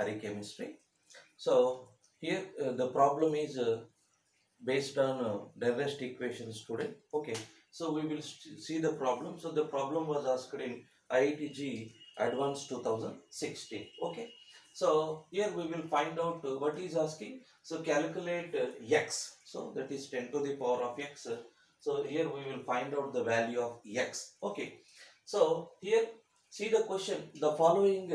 harichemistry. So here the problem is based on Nernst equation, student. Okay, so we will see the problem. So the problem was asked in IIT-JEE Advanced 2016. Okay, so here we will find out what is asking. So calculate x. So that is 10 to the power of x. So here we will find out the value of x. Okay, so here see the question. The following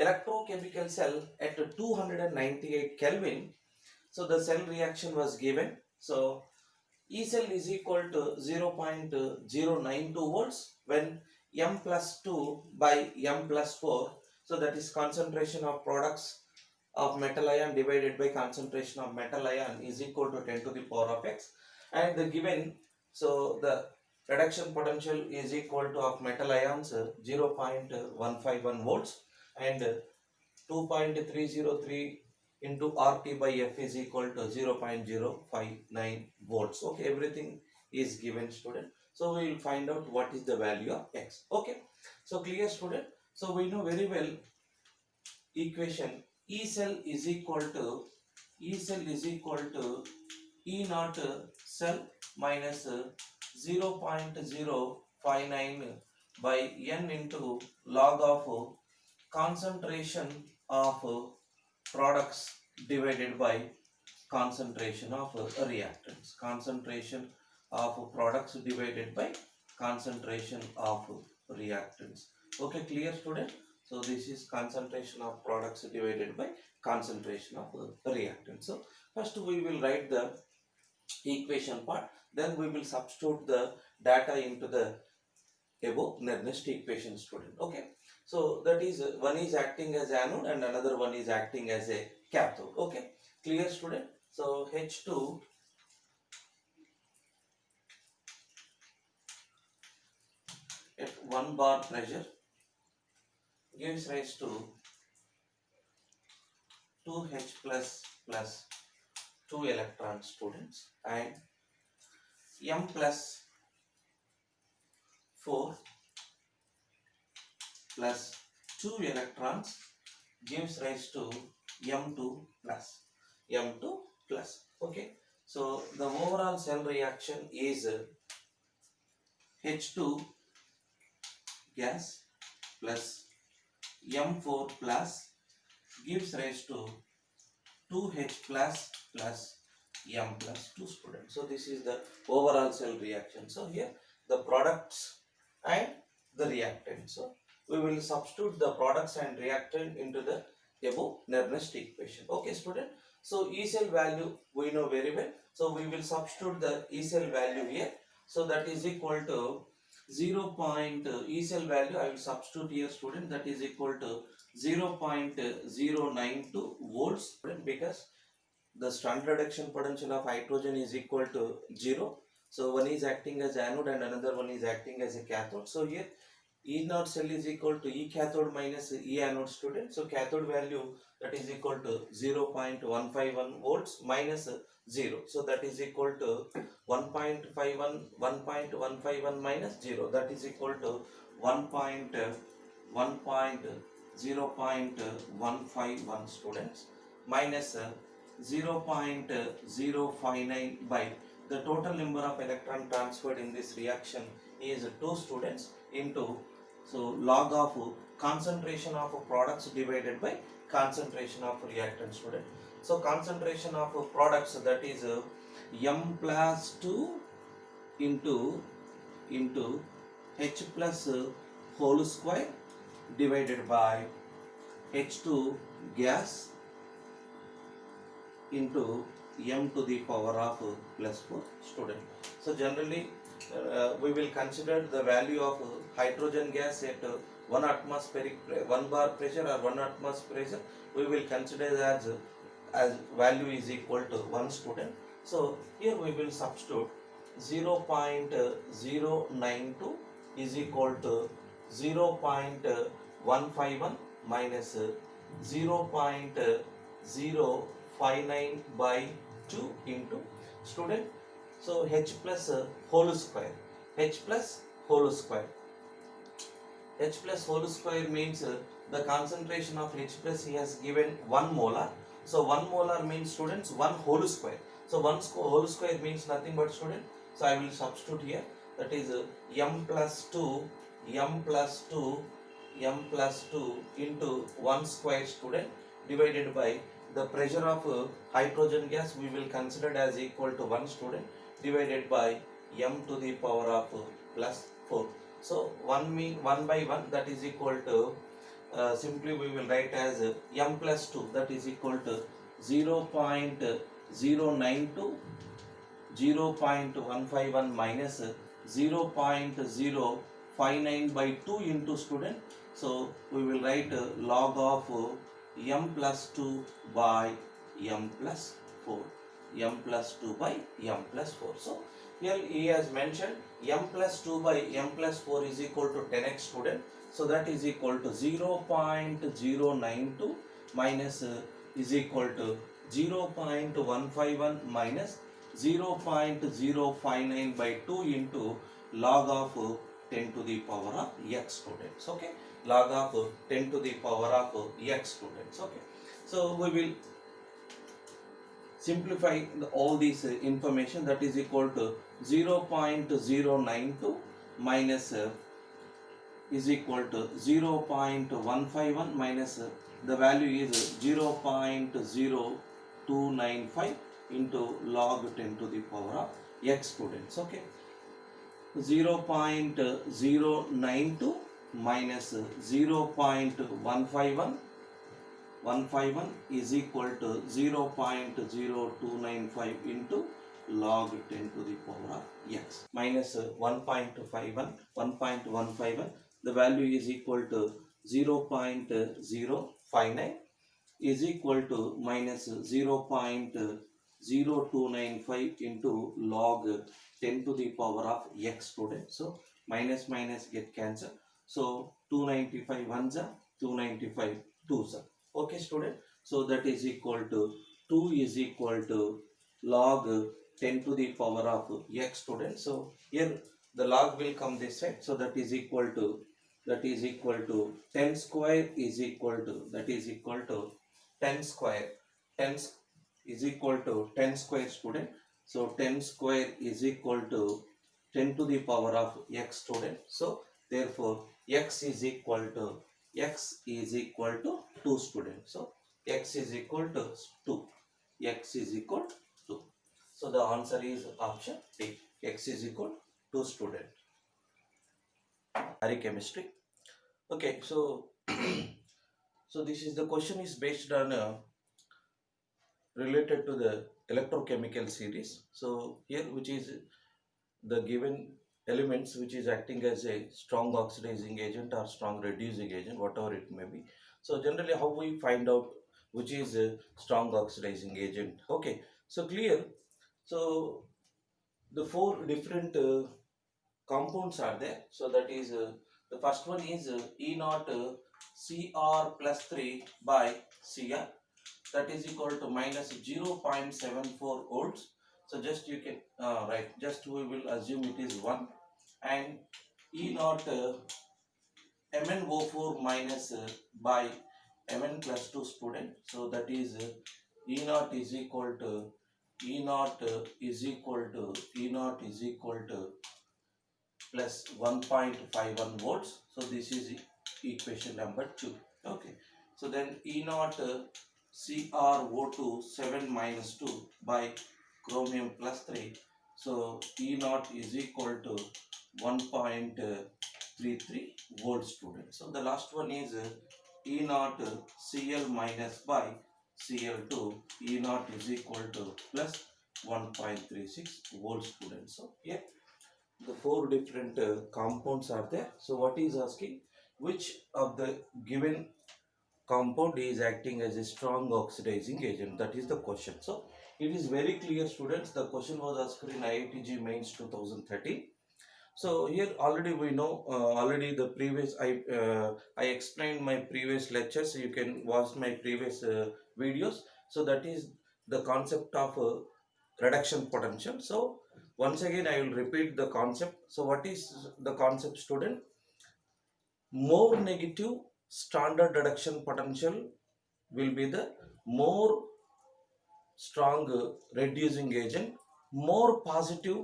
electrochemical cell at 298 Kelvin. So the cell reaction was given. So E cell is equal to 0.092 volts when M plus 2 by M plus 4. So that is concentration of products of metal ion divided by concentration of metal ion is equal to 10 to the power of x. And the given, so the reduction potential is equal to of metal ions 0.151 volts and 2.303 into RT by F is equal to 0.059 volts. Okay, everything is given, student. So we will find out what is the value of X. Okay, so clear, student. So we know very well equation E cell is equal to E naught cell minus 0.059 by N into log of concentration of products divided by concentration of reactants. Concentration of products divided by concentration of reactants. Okay, clear, student? So this is concentration of products divided by concentration of reactants. So first we will write the equation part, then we will substitute the data into the above Nernst equation, student. Okay, so that is one is acting as anode and another one is acting as a cathode. Okay, clear, student? So H2 at 1 bar pressure gives rise to 2H plus 2 electrons, students, and M plus 4 plus 2 electrons gives rise to M2 plus. Okay, so the overall cell reaction is H2 gas plus M4 plus gives rise to 2H plus M plus 2, students. So this is the overall cell reaction. So here the products and the reactant. So we will substitute the products and reactant into the above Nernst equation. Okay, student. So E cell value we know very well. So we will substitute the E cell value here. So that is equal to 0. E cell value I will substitute here, student. That is equal to 0.092 volts, because the standard reduction potential of hydrogen is equal to 0. So one is acting as anode and another one is acting as a cathode. So here E naught cell is equal to E cathode minus E anode, student. So cathode value that is equal to 0.151 volts minus 0. So that is equal to 1.151 minus 0. That is equal to 1.0.151, students, minus 0.059 by the total number of electron transferred in this reaction is 2, students, into so log of concentration of products divided by concentration of reactant, student. So concentration of products, that is M plus 2 into H plus whole square divided by H2 gas into M to the power of plus 4, student. So generally we will consider the value of hydrogen gas at 1 bar pressure or 1 atmosphere pressure. We will consider as value is equal to 1, student. So here we will substitute 0.092 is equal to 0.151 minus 0.059 by 2 into, student. So H plus whole square. H plus whole square means the concentration of H plus he has given 1 molar. So 1 molar means students 1 whole square. So 1 whole square means nothing but student. So I will substitute here. That is m plus 2, m plus 2, m plus 2 into 1 square student divided by the pressure of hydrogen gas we will consider as equal to 1 student divided by m to the power of plus 4. So 1 by 1 that is equal to simply we will write as m plus 2 that is equal to 0.092 0.151 minus 0.059 by 2 into student. So we will write log of m plus 2 by m plus 4. M plus 2 by m plus 4. So here he has mentioned m plus 2 by m plus 4 is equal to 10x student. So that is equal to 0.092 minus is equal to 0.151 minus 0.059 by 2 into log of 10 to the power of x students. Okay, log of 10 to the power of x students. Okay, so we will simplify all these information. That is equal to 0.092 minus is equal to 0.151 minus the value is 0.0295 into log 10 to the power of x students. Okay, 0.092 minus 0.151 is equal to 0.0295 into log 10 to the power of x minus 1.51 the value is equal to 0.059 is equal to minus 0.0295 into log 10 to the power of x student. So minus minus get cancelled. So 295 ones are 295 twos are. Okay student. So that is equal to 2 is equal to log 10 to the power of x student. So here the log will come this side. So that is equal to 10 square is equal to 10 square 10 is equal to 10 square student. So 10 square is equal to 10 to the power of x student. So therefore x is equal to 2 student. So x is equal to 2. X is equal to 2. So the answer is option D. X is equal to student. Harichemistry. Okay, so so this is the question is based on related to the electrochemical series. So here which is the given elements which is acting as a strong oxidizing agent or strong reducing agent, whatever it may be. So generally how we find out which is a strong oxidizing agent. Okay, so clear. So the four different compounds are there. So that is the first one is E naught Cr plus 3 by Cr, that is equal to minus 0.74 volts. So just you can write, just we will assume it is 1, and E naught MnO4 minus by Mn plus 2 student. So that is E naught is equal to E naught is equal to plus 1.51 volts. So this is equation number 2. Okay, so then E naught CrO2 7 minus 2 by chromium plus 3. So E naught is equal to 1.33 volts student. So the last one is E naught Cl minus by Cl2. E naught is equal to plus 1.36 volts student. So here the four different compounds are there. So what is asking, which of the given compound is acting as a strong oxidizing agent? That is the question. So it is very clear students, the question was asked in IIT-JEE mains 2013. So here already we know, already the previous I explained my previous lectures. You can watch my previous videos. So that is the concept of reduction potential. So once again I will repeat the concept. So what is the concept student? More negative standard reduction potential will be the more strong reducing agent. More positive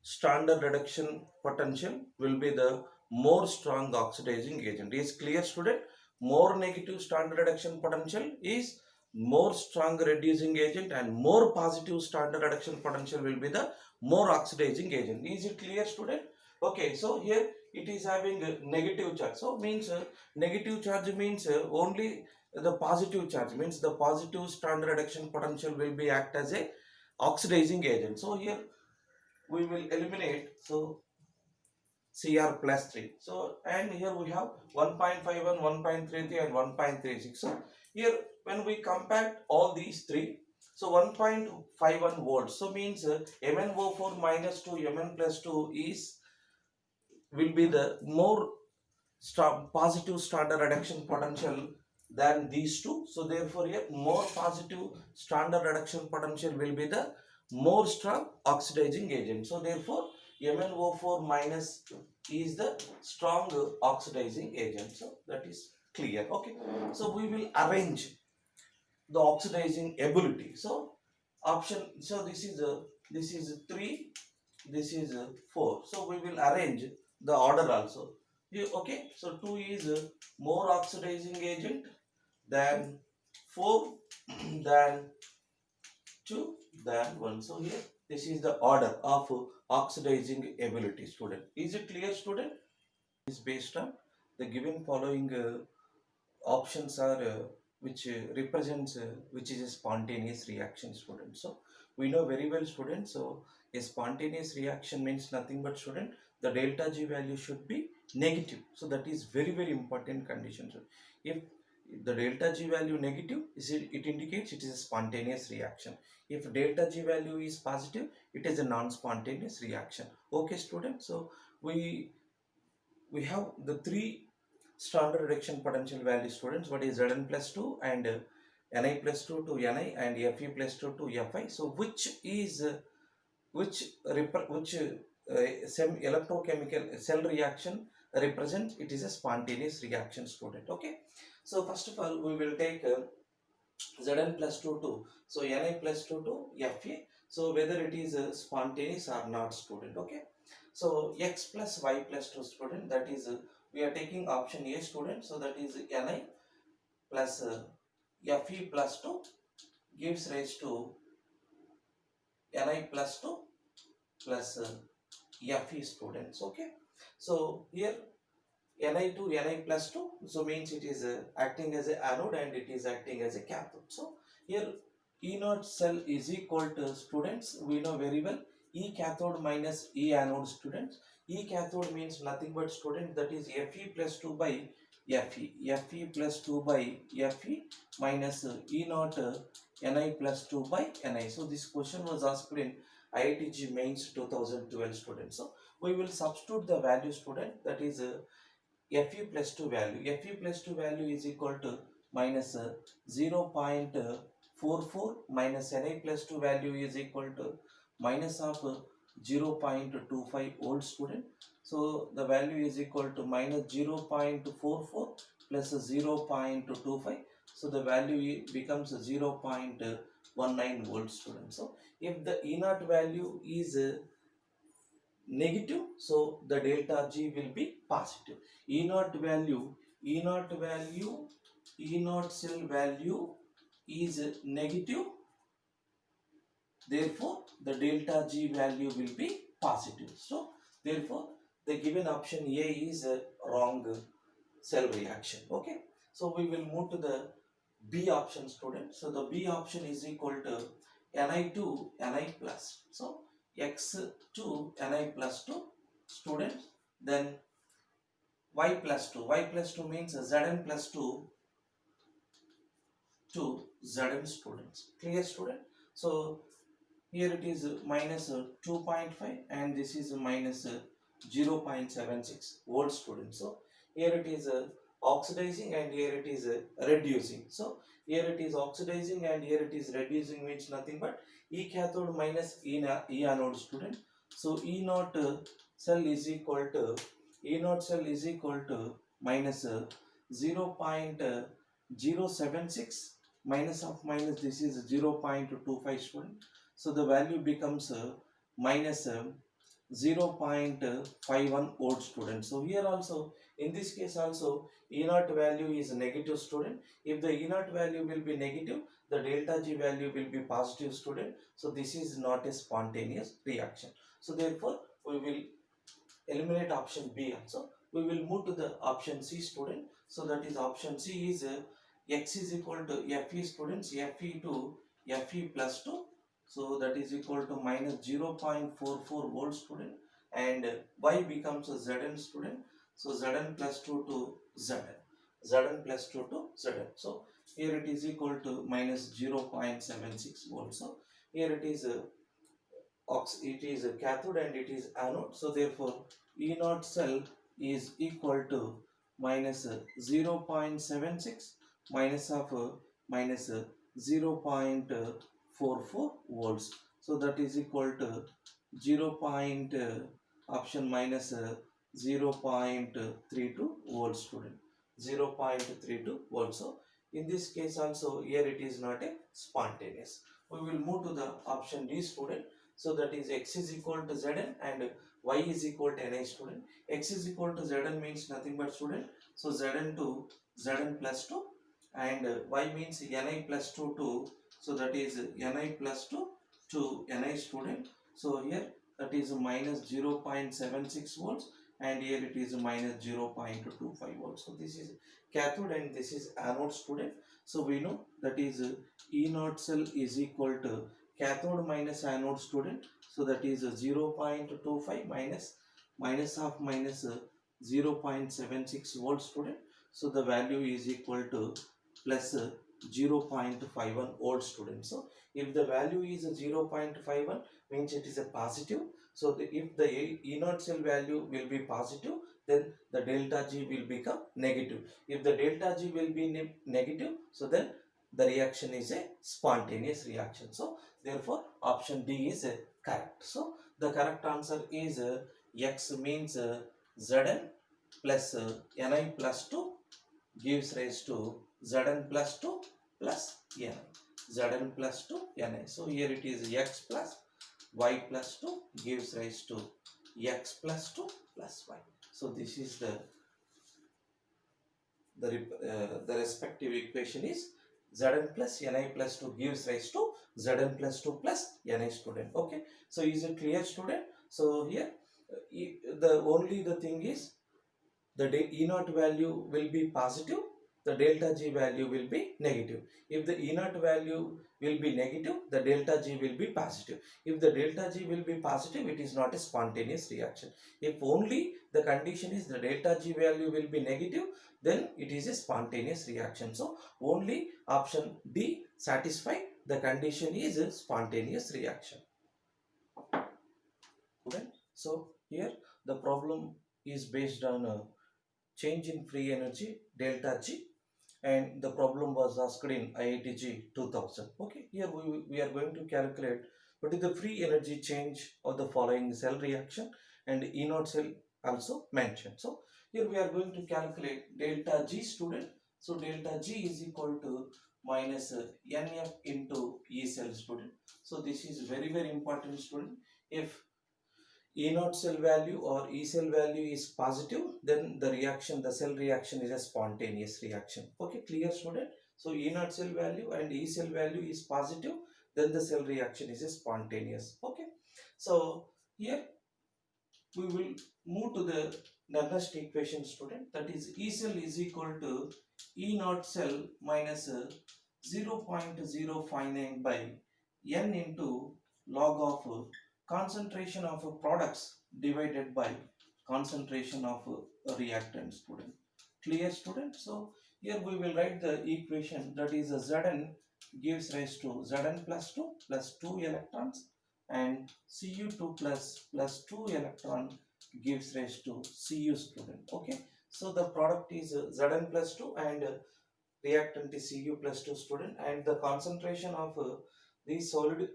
standard reduction potential will be the more strong oxidizing agent. Is clear, student? More negative standard reduction potential is more strong reducing agent, and more positive standard reduction potential will be the more oxidizing agent. Is it clear, student? Okay, so here it is having a negative charge. So means negative charge means only the positive charge, means the positive standard reduction potential will be act as a oxidizing agent. So here we will eliminate, so Cr plus 3. So and here we have 1.51, 1.33 and 1.36. So here when we compare all these three, so 1.51 volts, so means MnO4 minus 2 Mn plus 2 is will be the more positive standard reduction potential than these two. So therefore here more positive standard reduction potential will be the more strong oxidizing agent. So therefore MnO4 minus is the strong oxidizing agent. So that is clear. Okay, so we will arrange the oxidizing ability. So option, so this is 3, this is 4. So we will arrange the order also. Okay, so 2 is more oxidizing agent than 4 than 2 than 1. So here this is the order of oxidizing ability, student. Is it clear, student? Is based on the given following options are which represents which is a spontaneous reaction, student. So we know very well, student. So a spontaneous reaction means nothing but, student, the delta G value should be negative. So that is very important condition. So if the delta G value negative, it indicates it is a spontaneous reaction. If delta G value is positive, it is a non-spontaneous reaction. Okay, student. So we have the three standard reduction potential value, students. What is Zn plus 2 and Ni plus 2 to Ni and Fe plus 2 to Fi. So which is some electrochemical cell reaction represents it is a spontaneous reaction, student. Okay, so first of all we will take Zn plus 2 to, so Ni plus 2 to Fa. So whether it is spontaneous or not, student. Okay, so x plus y plus 2, student, that is we are taking option A, student. So that is Ni plus Fe plus 2 gives rise to Ni plus 2 plus Fe, students. Okay, so here Ni to Ni plus 2, so means it is acting as a anode and it is acting as a cathode. So here E naught cell is equal to, students, we know very well, E cathode minus E anode, students. E cathode means nothing but, student, that is Fe plus 2 by Fe. Fe plus 2 by Fe minus E naught Ni plus 2 by Ni. So this question was asked in IIT-JEE mains 2012, students. So we will substitute the value, student, that is Fe plus 2 value. Fe plus 2 value is equal to minus 0.44 minus Ni plus 2 value is equal to minus of 0.25 volts, student. So the value is equal to minus 0.44 plus 0.25. So the value becomes 0.19 volts, student. So if the E naught value is negative, so the delta G will be positive. E naught value, E naught cell value is negative, therefore the delta G value will be positive. So therefore the given option A is a wrong cell reaction. Okay, so we will move to the B option, student. So the B option is equal to Ni to Ni plus. So x to Ni plus 2, students, then y plus 2. Y plus 2 means Zn plus 2 to Zn, students. Clear, student? So here it is minus 2.5 and this is minus 0.76 volts, students. So here it is oxidizing and here it is reducing. So here it is oxidizing and here it is reducing, means nothing but E cathode minus E anode, student. So E naught cell is equal to minus 0.076 minus of minus this is 0.25 student. So the value becomes minus 0.51 volt student. So here also in this case also E naught value is negative student. If the E naught value will be negative, the delta G value will be positive student. So this is not a spontaneous reaction. So therefore we will eliminate option B also. We will move to the option C student. So that is option C is X is equal to Fe students, Fe to Fe plus 2. So that is equal to minus 0.44 volt student, and Y becomes a Zn student. So Zn plus 2 to Zn. Zn plus 2 to Zn. So here it is equal to minus 0.76 volt. So here it is it is a cathode and it is anode. So therefore E naught cell is equal to minus 0.76 minus of minus 0.44 volts. So that is equal to 0. Option minus 0.32 volts student. 0.32 volts. So in this case also here it is not a spontaneous. We will move to the option D student. So that is X is equal to Zn and Y is equal to Ni student. X is equal to Zn means nothing but student. So Zn to Zn plus 2 and Y means Ni plus 2 to, so that is Ni plus 2 to Ni student. So here that is minus 0.76 volts and here it is minus 0.25 volts. So this is cathode and this is anode student. So we know that is E naught cell is equal to cathode minus anode student. So that is 0.25 minus of minus 0.76 volt student. So the value is equal to plus 0.51 volt student. So if the value is 0.51 means it is a positive. So if the E naught cell value will be positive, then the delta G will become negative. If the delta G will be negative, so then the reaction is a spontaneous reaction. So therefore option D is correct. So the correct answer is X means Zn plus Ni plus 2 gives rise to Zn plus 2 plus Ni. Zn plus 2 Ni. So here it is X plus Y plus 2 gives rise to X plus 2 plus Y. So this is the respective equation is Zn plus Ni plus 2 gives rise to Zn plus 2 plus Ni student. Okay. So is it clear student? So here the thing is the E naught value will be positive, the delta G value will be negative. If the E naught value will be negative, the delta G will be positive. If the delta G will be positive, it is not a spontaneous reaction. If only the condition is the delta G value will be negative, then it is a spontaneous reaction. So only option D satisfy the condition is a spontaneous reaction. Okay. So here the problem is based on change in free energy delta G, and the problem was asked in IIT-JEE 2000. Okay, here we are going to calculate what is the free energy change of the following cell reaction, and E naught cell also mentioned. So here we are going to calculate delta G student. So delta G is equal to minus NF into E cell student. So this is very important student. If E naught cell value or E cell value is positive, then the cell reaction is a spontaneous reaction. Okay, clear student? So E naught cell value and E cell value is positive, then the cell reaction is a spontaneous. Okay, so here we will move to the Nernst equation student. That is E cell is equal to E naught cell minus 0.059 by N into log of concentration of products divided by concentration of reactant student. Clear student? So here we will write the equation, that is Zn gives rise to Zn plus 2 plus 2 electrons, and Cu2 plus 2 electron gives rise to Cu student. Okay, so the product is Zn plus 2 and reactant is Cu plus 2 student, and the concentration of the solid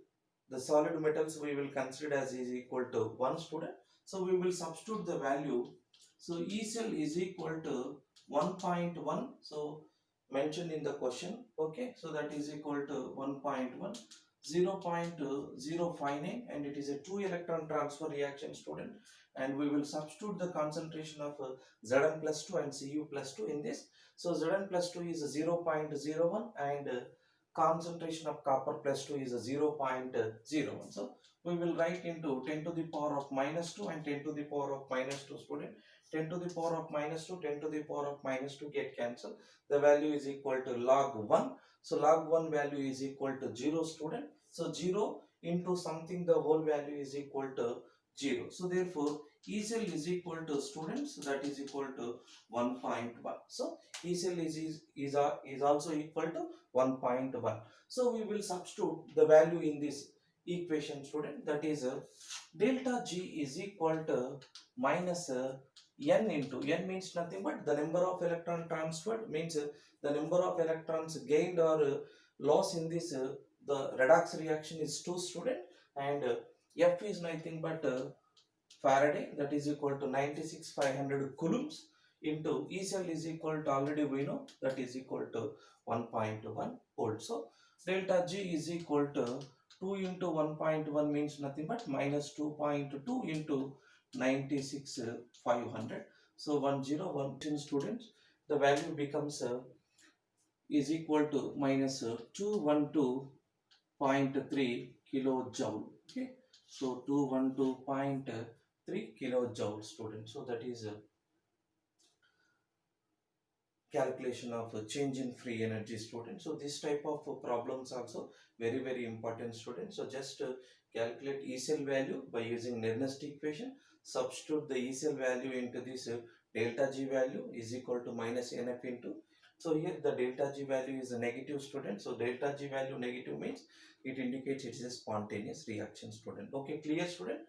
metals we will consider as is equal to 1 student. So we will substitute the value. So E cell is equal to 1.1. So mentioned in the question. Okay, so that is equal to 1.1, 0.059, and it is a 2 electron transfer reaction, student. And we will substitute the concentration of Zn plus 2 and Cu plus 2 in this. So Zn plus 2 is 0.01, and concentration of copper plus 2 is 0.01. So we will write into 10 to the power of minus 2 and 10 to the power of minus 2, student. 10 to the power of minus 2, 10 to the power of minus 2 get cancelled. The value is equal to log 1. So log 1 value is equal to 0, student. So 0 into something, the whole value is equal to 0. So therefore E cell is equal to, students, that is equal to 1.1. So E cell is also equal to 1.1. So we will substitute the value in this equation, student. That is delta G is equal to minus n into, n means nothing but the number of electron transferred, means the number of electrons gained or loss in this the redox reaction is 2, student. And F is nothing but Faraday, that is equal to 96,500 coulombs, into E cell is equal to, already we know, that is equal to 1.1 volt. So delta G is equal to 2 into 1.1 means nothing but minus 2.2 into 96,500. So 101, students, the value becomes is equal to minus 212.3 kilojoule. Okay, so 212.3 kilojoule, student. So that is a calculation of a change in free energy, student. So this type of problems also very important, student. So just calculate E cell value by using Nernst equation. Substitute the E cell value into this delta G value is equal to minus NF into. So here the delta G value is a negative, student. So delta G value negative means it indicates it is a spontaneous reaction, student. Okay, clear, student?